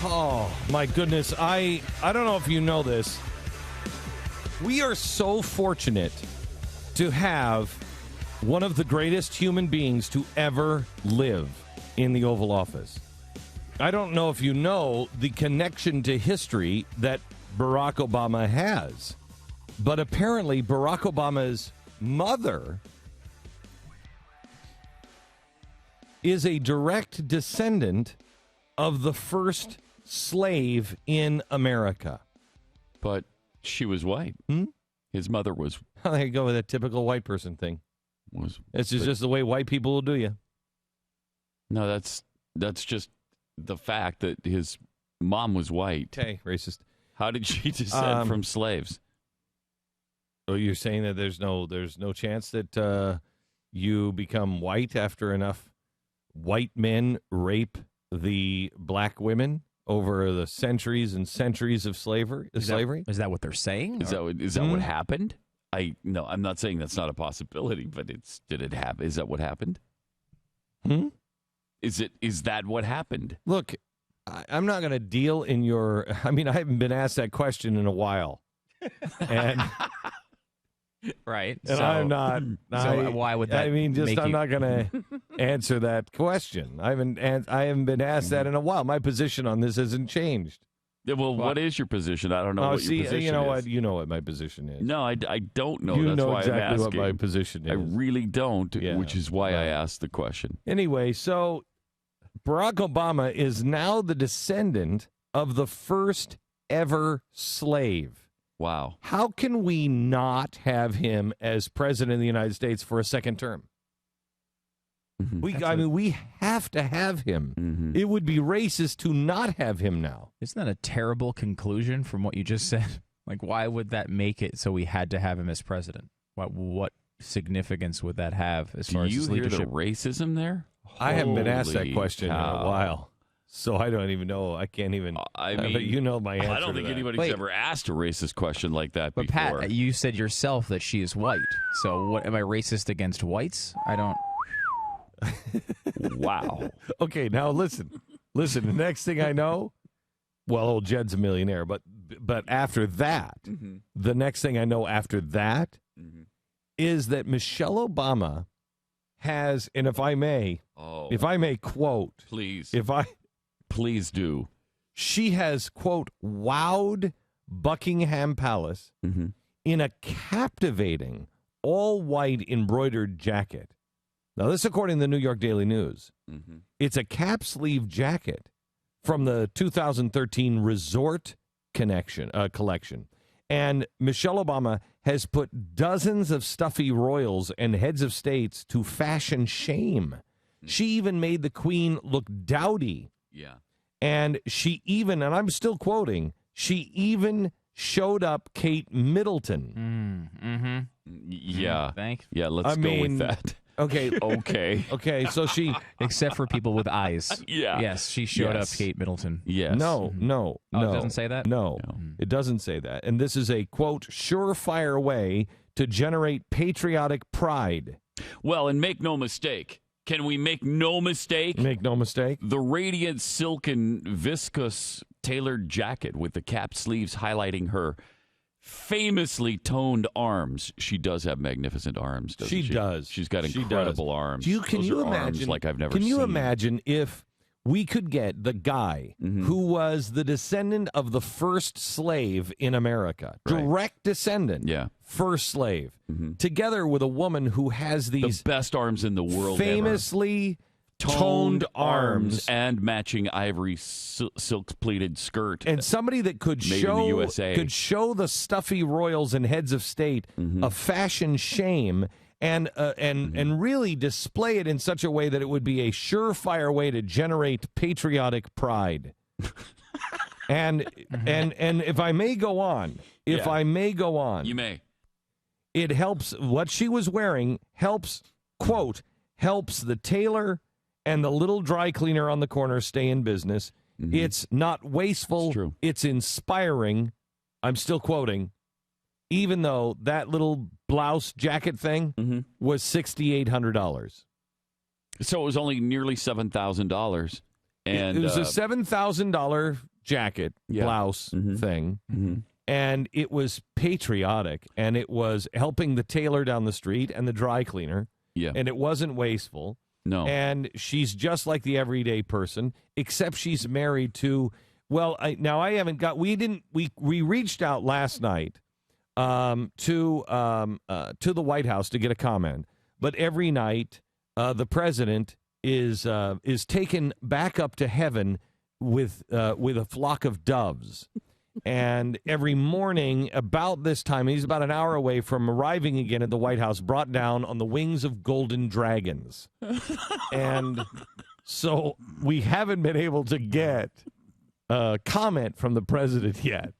Oh, my goodness. I don't know if you know this. We are so fortunate to have one of the greatest human beings to ever live in the Oval Office. I don't know if you know the connection to history that Barack Obama has, but apparently Barack Obama's mother is a direct descendant of the first slave in America. But she was white. His mother was. There you go with that typical white person thing. It's just the way white people will do you. No, that's just the fact that his mom was white. Okay, racist. How did she descend from slaves? So you're saying that there's no chance that you become white after enough white men rape the black women over the centuries and centuries of slavery? Is that what they're saying? Is that what happened? No, I'm not saying that's not a possibility, but did it happen? Is that what happened? Is that what happened? Look, I'm not going to deal in your. I mean, I haven't been asked that question in a while, and right. And so, I'm not. Why would that? I mean, I'm not going to answer that question. I haven't been asked that in a while. My position on this hasn't changed. Yeah, well, what is your position? I don't know what your position you know is. what? You know what my position is. No, I don't know. You That's know why exactly I'm asking. what my position is. I really don't, Yeah. which is why I asked the question. Anyway, so Barack Obama is now the descendant of the first ever slave. Wow. How can we not have him as president of the United States for a second term? We have to have him. It would be racist to not have him now. Isn't that a terrible conclusion from what you just said? Like, why would that make it so we had to have him as president? What significance would that have as far as his leadership? Do you hear the racism there? I haven't been asked that Holy question cow. in a while, so I don't even know. I can't even. But you know my answer. I don't think to that. anybody's ever asked a racist question like that But before. Pat, you said yourself that she is white. So what? Am I racist against whites? I don't. Wow. Okay, now listen. The next thing I know, well, old Jed's a millionaire, but after that, the next thing I know after that is that Michelle Obama has, and if I may quote, Please. Please do. She has, quote, wowed Buckingham Palace in a captivating all-white embroidered jacket. Now, this according to the New York Daily News. It's a cap-sleeve jacket from the 2013 Resort collection. And Michelle Obama has put dozens of stuffy royals and heads of states to fashion shame. She even made the Queen look dowdy. Yeah. And she even, and I'm still quoting, she even showed up Kate Middleton. Yeah. Thanks. Yeah, let's go with that. Okay. Okay. So she... Except for people with eyes. Yeah. Yes, she showed up Kate Middleton. Yes. No. Oh, it doesn't say that? No, it doesn't say that. And this is a, quote, surefire way to generate patriotic pride. Well, and make no mistake. Can we make no mistake? Make no mistake. The radiant silken viscose tailored jacket with the cap sleeves highlighting her famously toned arms. She does have magnificent arms, doesn't she? She does. She's got incredible arms. Can you imagine? Arms like I've never seen. seen. Can you imagine if we could get the guy who was the descendant of the first slave in America, direct descendant, first slave, together with a woman who has these the best arms in the world, famously toned arms and matching ivory silk pleated skirt, and somebody that could show the stuffy royals and heads of state a fashion shame. And really display it in such a way that it would be a surefire way to generate patriotic pride. and if I may go on, you may. It helps. What she was wearing helps, quote, helps the tailor and the little dry cleaner on the corner stay in business. It's not wasteful. It's true. It's inspiring. I'm still quoting. Even though that little blouse jacket thing was $6,800. So it was only nearly $7,000. And it was a $7,000 jacket, blouse thing. Mm-hmm. And it was patriotic, and it was helping the tailor down the street and the dry cleaner. Yeah. And it wasn't wasteful. No. And she's just like the everyday person, except she's married to, well, we reached out last night to the White House to get a comment. But every night, the president is taken back up to heaven with a flock of doves. And every morning, about this time, he's about an hour away from arriving again at the White House, brought down on the wings of golden dragons. And so we haven't been able to get a comment from the president yet.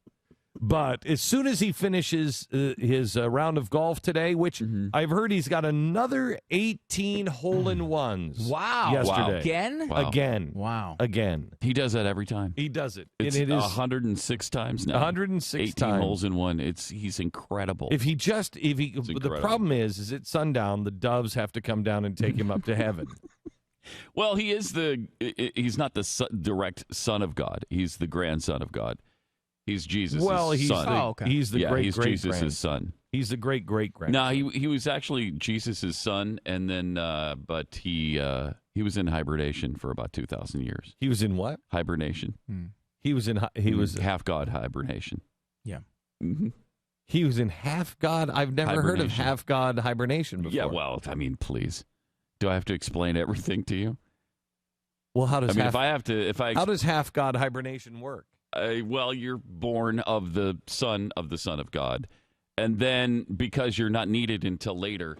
But as soon as he finishes his round of golf today, which I've heard he's got another 18 hole-in-ones. Wow. Yesterday. Again? Wow. Again. Wow. Again. He does that every time. He does it. It's and it is 106 times now. 106 18 times. holes in one. He's incredible. The problem is at sundown, the doves have to come down and take him up to heaven. Well, he's not the direct son of God. He's the grandson of God. He's Jesus' son. He's the he's Jesus' son. He's the great-great-grandson. No, he was actually Jesus' son, and then but he was in hibernation for about 2,000 years. He was in what? Hibernation. He was half God hibernation. Yeah. Mm-hmm. He was in half God. I've never heard of half God hibernation before. Yeah, well, I mean, please. Do I have to explain everything to you? Well, how does how does half God hibernation work? Well, you're born of the Son of God. And then because you're not needed until later,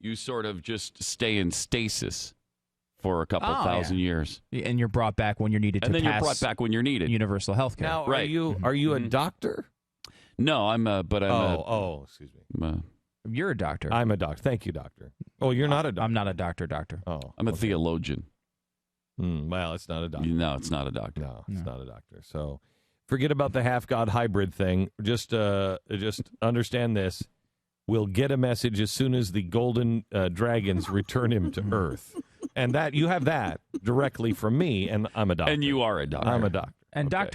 you sort of just stay in stasis for a couple thousand years. And you're brought back when you're needed and then you're brought back when you're needed. Universal health care. Now, are you a doctor? No, excuse me. You're a doctor. I'm a doctor. Thank you, doctor. Oh, you're not a doctor. I'm not a doctor. Oh, I'm a theologian. Well, it's not a doctor. No, it's not a doctor. No, it's not a doctor. So forget about the half-god hybrid thing. Just understand this. We'll get a message as soon as the golden dragons return him to Earth. And that you have that directly from me, and I'm a doctor. And you are a doctor. I'm a doctor. And doctor,